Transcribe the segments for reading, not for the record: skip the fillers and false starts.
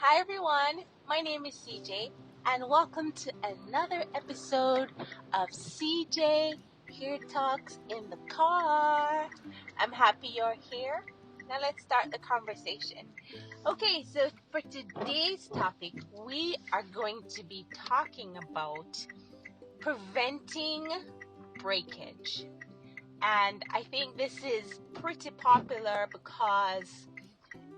Hi everyone, my name is CJ and welcome to another episode of CJ Here Talks in the Car. I'm happy you're here. Now let's start the conversation. Okay, so for today's topic, we are going to be talking about preventing breakage. And I think this is pretty popular because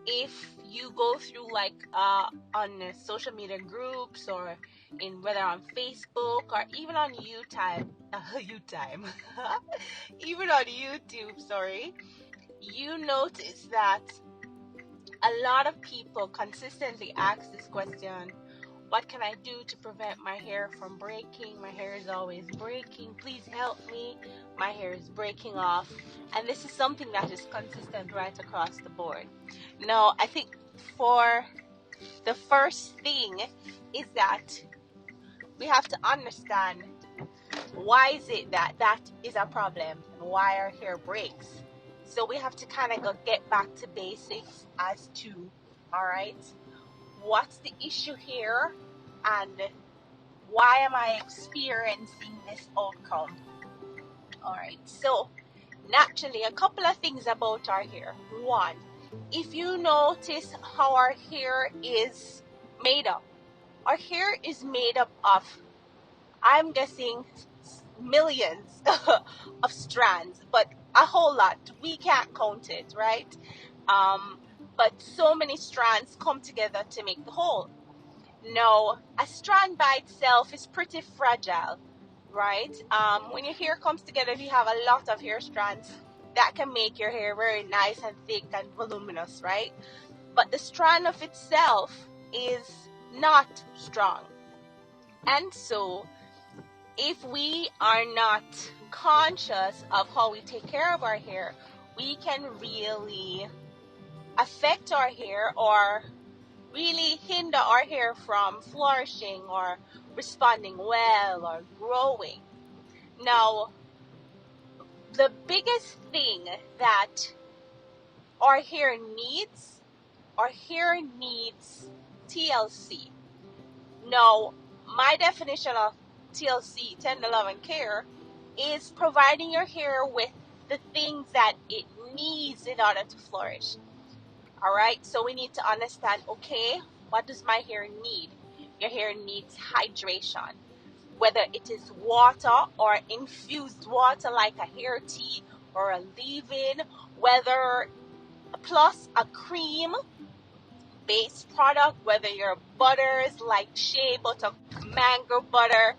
if you go through on social media groups or in whether on Facebook or even on even on YouTube, you notice that a lot of people consistently ask this question: what can I do to prevent my hair from breaking? My hair is always breaking. Please help me. My hair is breaking off. And this is something that is consistent right across the board. Now, I think for the first thing is that we have to understand why is it that is a problem and why our hair breaks. So we have to kind of get back to basics as to, all right, what's the issue here and why am I experiencing this outcome? All right, so naturally, a couple of things about our hair. One, if you notice how our hair is made up, our hair is made up of, I'm guessing, millions of strands, but a whole lot. We can't count it, right? But so many strands come together to make the whole. Now, a strand by itself is pretty fragile, right? When your hair comes together, if you have a lot of hair strands, that can make your hair very nice and thick and voluminous, right? But the strand of itself is not strong. And so, if we are not conscious of how we take care of our hair, we can really affect our hair or really hinder our hair from flourishing or responding well or growing. Now, the biggest thing that our hair needs TLC. Now, my definition of TLC, tender love and care, is providing your hair with the things that it needs in order to flourish. All right, so we need to understand, okay, what does my hair need? Your hair needs hydration, whether it is water or infused water like a hair tea or a leave-in, whether plus a cream based product, whether your butters like shea butter, mango butter,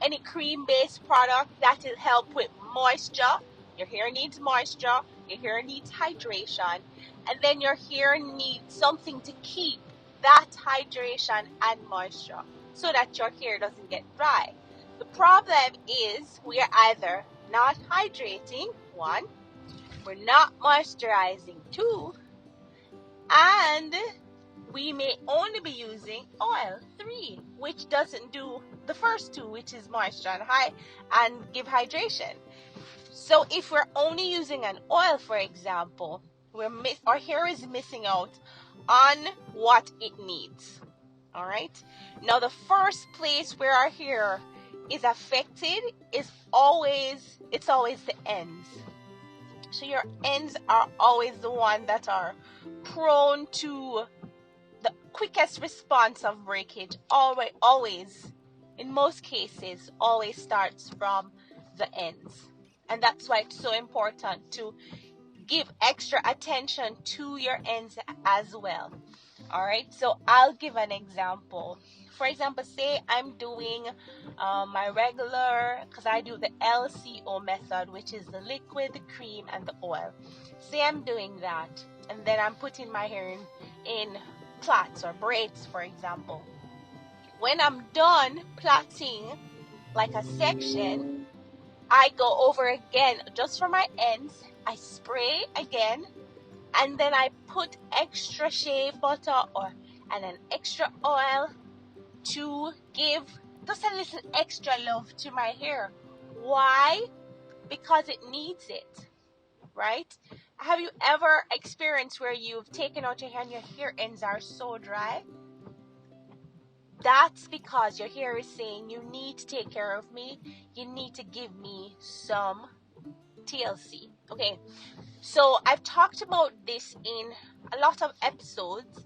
any cream based product that will help with moisture. Your hair needs moisture, your hair needs hydration, and then your hair needs something to keep that hydration and moisture so that your hair doesn't get dry. The problem is we are either not hydrating, one, we're not moisturizing, two, and we may only be using oil, three, which doesn't do the first two, which is moisture and give hydration. So if we're only using an oil, for example, our hair is missing out on what it needs. All right. Now, the first place where our hair is affected is always the ends. So your ends are always the one that are prone to the quickest response of breakage. Always, in most cases, always starts from the ends. And that's why it's so important to give extra attention to your ends as well. All right, so I'll give an example. For example, say I'm doing my regular, because I do the LCO method, which is the liquid, the cream, and the oil. Say I'm doing that, and then I'm putting my hair in plaits or braids, for example. When I'm done plaiting like a section, I go over again just for my ends. I spray again, and then I put extra shea butter and an extra oil to give just a little extra love to my hair. Why? Because it needs it, right? have you ever experienced where you've taken out your hair and your hair ends are so dry? That's because your hair is saying, you need to take care of me. You need to give me some TLC. Okay, so I've talked about this in a lot of episodes,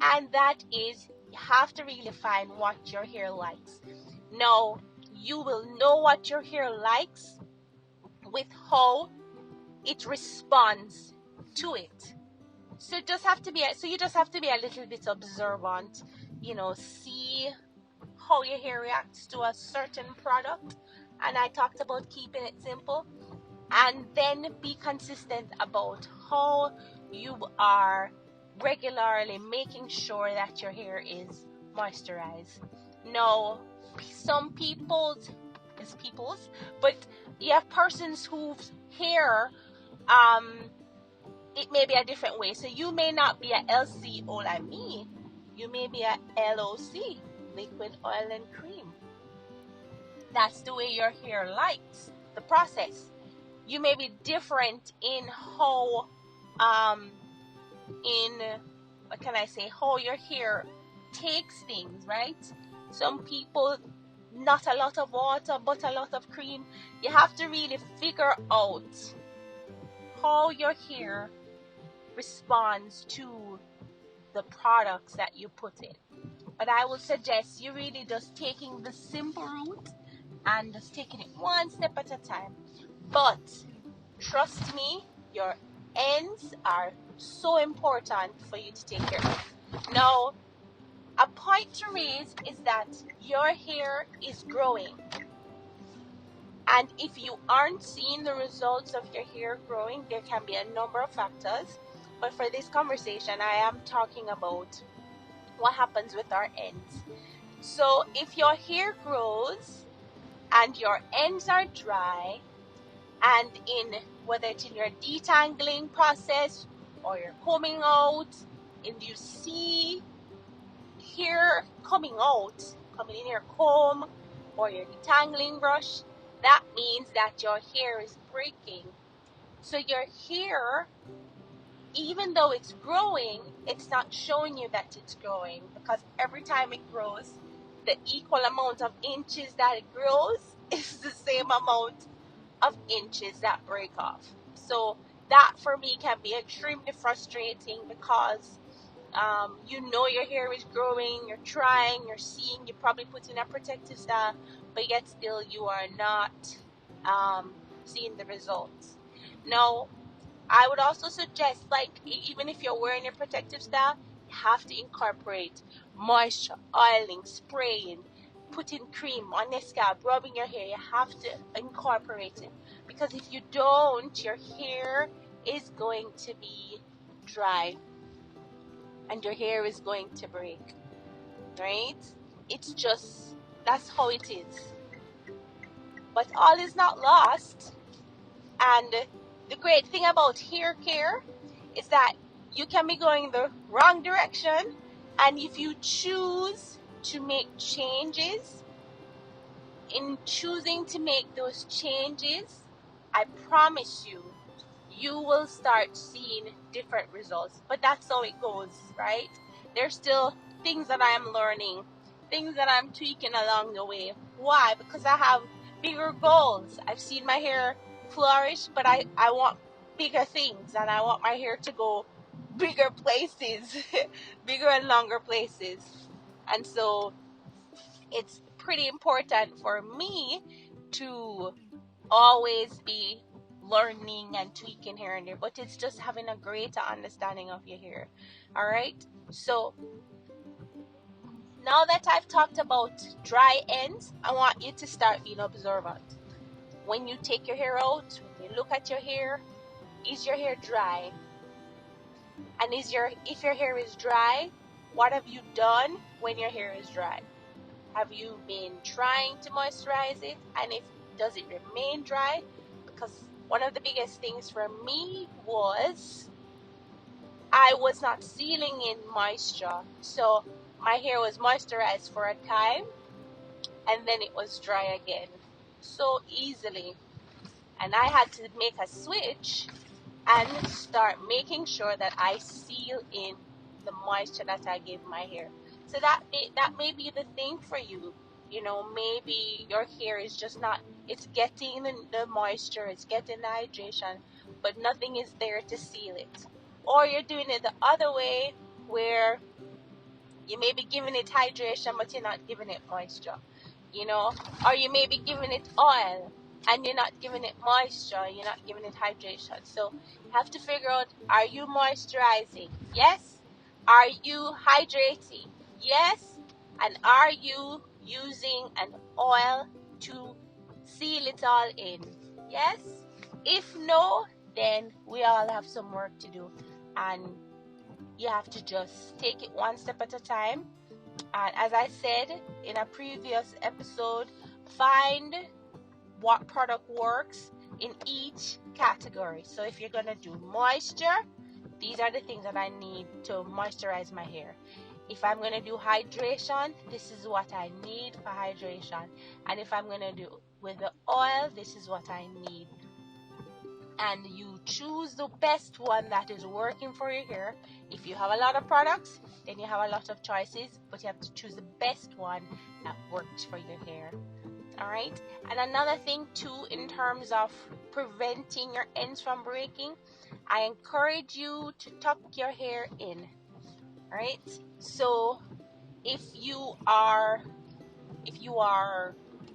and that is, you have to really find what your hair likes. Now, you will know what your hair likes with how it responds to it. So you just have to be a little bit observant, see how your hair reacts to a certain product. And I talked about keeping it simple, and then be consistent about how you are regularly making sure that your hair is moisturized. Now, some but you have persons whose hair, it may be a different way. So you may not be a LCO like me. You may be a LOC, liquid oil and cream. That's the way your hair likes the process. You may be different in how, how your hair takes things, right? Some people, not a lot of water, but a lot of cream. You have to really figure out how your hair responds to the products that you put in. But I would suggest you really just taking the simple route and just taking it one step at a time. But trust me, your ends are so important for you to take care of. Now, a point to raise is that your hair is growing. And if you aren't seeing the results of your hair growing, there can be a number of factors. But for this conversation, I am talking about what happens with our ends. So if your hair grows and your ends are dry, and whether it's in your detangling process or you're combing out, and you see hair coming in your comb or your detangling brush, that means that your hair is breaking. So your hair, even though it's growing, it's not showing you that it's growing, because every time it grows, the equal amount of inches that it grows is the same amount of inches that break off. So that for me can be extremely frustrating, because your hair is growing, you're trying, you're seeing, you probably put in a protective style, but yet still you are not seeing the results. Now, I would also suggest, even if you're wearing a protective style, you have to incorporate moisture, oiling, spraying, putting cream on your scalp, rubbing your hair. You have to incorporate it, because if you don't, your hair is going to be dry and your hair is going to break, right? That's how it is. But all is not lost. And the great thing about hair care is that you can be going the wrong direction, and if you choose to make changes, in choosing to make those changes, I promise you will start seeing different results. But that's how it goes, right? There's still things that I am learning, things that I'm tweaking along the way. Why? Because I have bigger goals. I've seen my hair flourish, but I want bigger things, and I want my hair to go bigger places, bigger and longer places. And so it's pretty important for me to always be learning and tweaking here and there, but it's just having a greater understanding of your hair. All right, so now that I've talked about dry ends, I want you to start being observant. When you take your hair out, when you look at your hair, is your hair dry? And if your hair is dry, what have you done when your hair is dry? Have you been trying to moisturize it? And does it remain dry? Because one of the biggest things for me was I was not sealing in moisture. So my hair was moisturized for a time, and then it was dry again so easily. And I had to make a switch and start making sure that I seal in the moisture that I give my hair. So that may be the thing for you. Maybe your hair is just not, it's getting the moisture, it's getting the hydration, but nothing is there to seal it. Or you're doing it the other way, where you may be giving it hydration, but you're not giving it moisture. Or you may be giving it oil and you're not giving it moisture, you're not giving it hydration. So you have to figure out, are you moisturizing? Yes. Are you hydrating? Yes. And are you using an oil to seal it all in? Yes. If no, then we all have some work to do, and you have to just take it one step at a time. And as I said in a previous episode, find what product works in each category. So if you're going to do moisture, these are the things that I need to moisturize my hair. If I'm going to do hydration, this is what I need for hydration. And if I'm going to do with the oil, this is what I need. And you choose the best one that is working for your hair. If you have a lot of products, then you have a lot of choices, but you have to choose the best one that works for your hair. Alright? And another thing too, in terms of preventing your ends from breaking, I encourage you to tuck your hair in. Alright? So if you are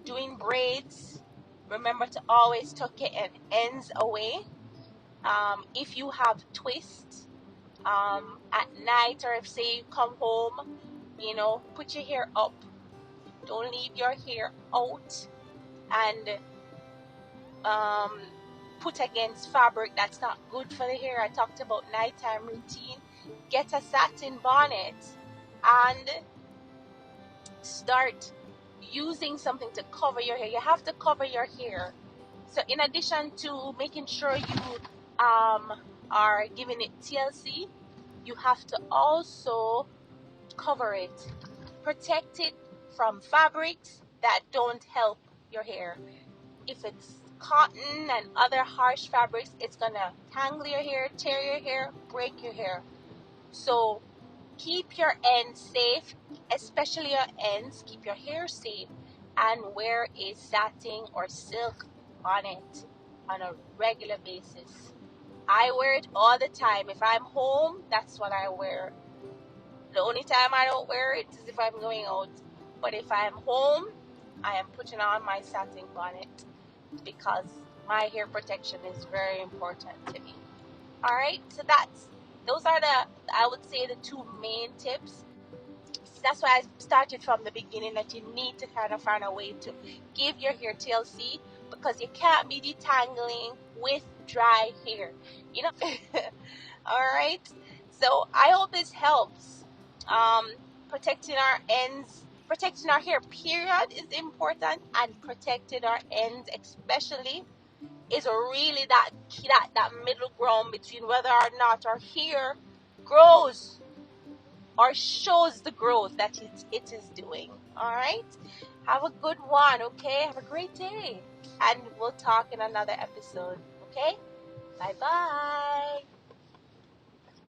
doing braids, remember to always tuck your ends away. If you have twists at night, or if say you come home, put your hair up. Don't leave your hair out and put against fabric that's not good for the hair. I talked about nighttime routine. Get a satin bonnet and start using something to cover your hair. You have to cover your hair. So in addition to making sure you are giving it TLC, you have to also cover it. Protect it from fabrics that don't help your hair. If it's cotton and other harsh fabrics, it's gonna tangle your hair, tear your hair, break your hair. So keep your ends safe, especially your ends. Keep your hair safe, and wear a satin or silk bonnet on a regular basis. I wear it all the time. If I'm home, that's what I wear. The only time I don't wear it is if I'm going out. But if I'm home, I am putting on my satin bonnet because my hair protection is very important to me. Alright, so those are I would say, the two main tips. That's why I started from the beginning, that you need to kind of find a way to give your hair TLC, because you can't be detangling with dry hair. Alright, so I hope this helps. Protecting our ends, protecting our hair period is important, and protecting our ends especially is really that key, that middle ground between whether or not our hair grows or shows the growth that it is doing. Alright, have a good one. Okay, have a great day, and we'll talk in another episode. Okay, bye bye.